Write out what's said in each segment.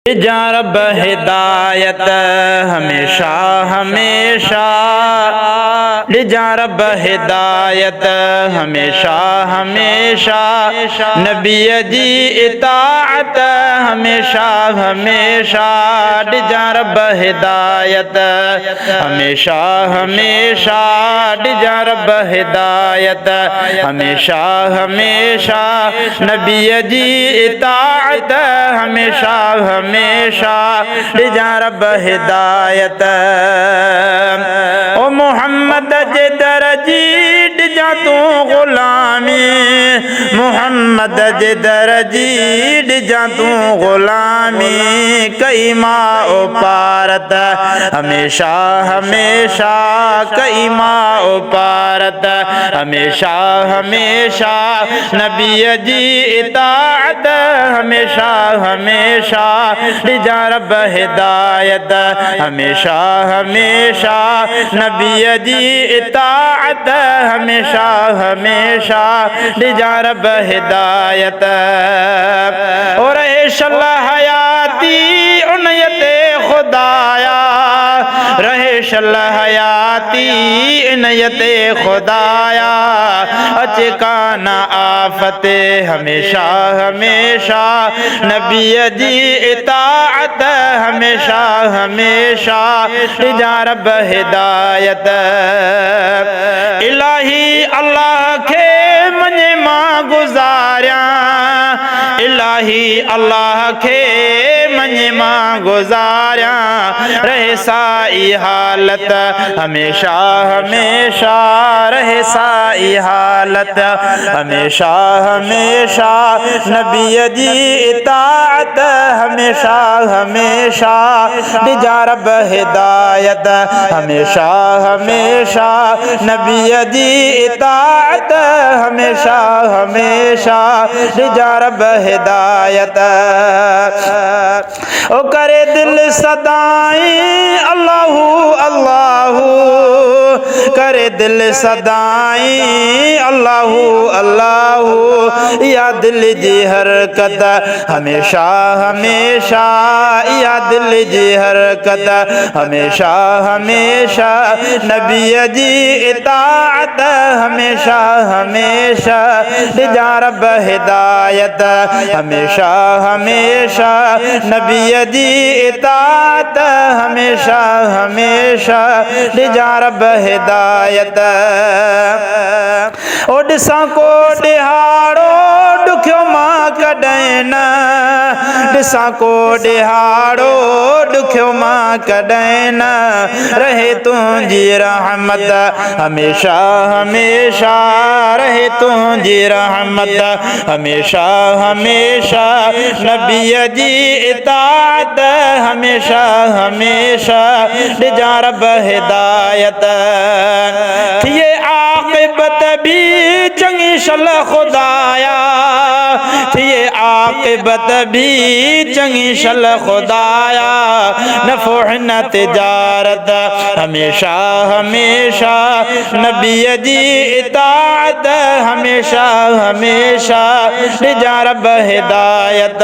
जा रब हिदायत हमेशा हमेशा, जा रब हिदायत हमेशा हमेशा, नबी जी इताअत हमेशा हमेशा, जा रब हिदायत हमेशा हमेशा, जा रब हिदायत हमेशा हमेशा, नबी जी इताअत हमेशा हमेशा, जा रब हिदायत। ओ मोहम्मद जे दरजी जा तू गुलामी, मोहम्मद जे दरजी जा तू गुलामी, कई माँ उपारत हमेशा हमेशा, कई माँ उपारत हमेशा हमेशा, नबी जी इताअत हमेशा हमेशा, जा रब हिदायत हमेशा हमेशा, नबी जी इताअत हमेशा हमेशा, जा रब हिदायत। और शल हयाती उन्नयते खुदाया, रहे शल हयाती इन्नयते खुदाया, अचे काना आफत हमेशा हमेशा, नबी जी इताअत हमेशा हमेशा, जा रब हिदायत। इलाही अल्लाह के मने मां गुजारिया, इलाही अल्लाह के मने मां गुजारिया, रहे साई हालत हमेशा हमेशा, रहे साई हालत हमेशा हमेशा, नबी जी इताअत हमेशा हमेशा, जा रब हिदायत हमेशा हमेशा, नबी जी इताअत हमेशा हमेशा, जा रब हिदायत। ओ करे दिल सदाई अल्लाहू अल्लाहू, करे दिल सदाई अल्लाहू अल्लाहू, या दिल जी हरकत हमेशा हमेशा, या दिल जी हरकत हमेशा हमेशा, नबी जी इताअत हमेशा हमेशा, जा रब हिदायत हमेशा हमेशा, नबी जी इताअत हमेशा हमेशा, जा रब हिदायत। ओ ॾिसां को ॾिहाड़ो ॾुखियो मां कॾहिं न, ॾिसां को ॾिहाड़ो ॾुखियो मां कॾहिं न, रहे तुंहिंजी रहमत हमेशा हमेशा, रहे तुंहिंजी रहमत हमेशा हमेशा, नबी जी इताअत हमेशा हमेशा, जा रब हिदायत। थिए आक़िबत भी चंगी शल खुदाया, थिए आक़िबत भी चंगी शल खुदाया, नफ़ो न तिजारत हमेशा हमेशा, नबी जी इताअत हमेशा हमेशा, जा रब हिदायत।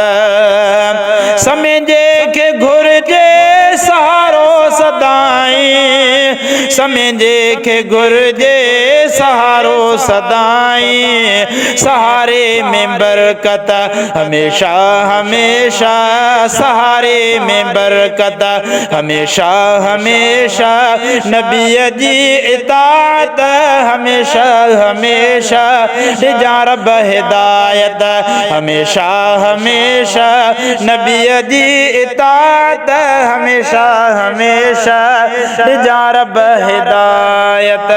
समझे के घुर्जे सहारो सदाई, समझे के घुर्जे सहारो सदाई, सहारे में बरकत हमेशा हमेशा, सहारे में बरकत हमेशा हमेशा, नबी जी इताअत हमेशा हमेशा, जा रब हिदायत हमेशा हमेशा, नबी जी इताअत हमेशा हमेशा, जा रब हिदायत।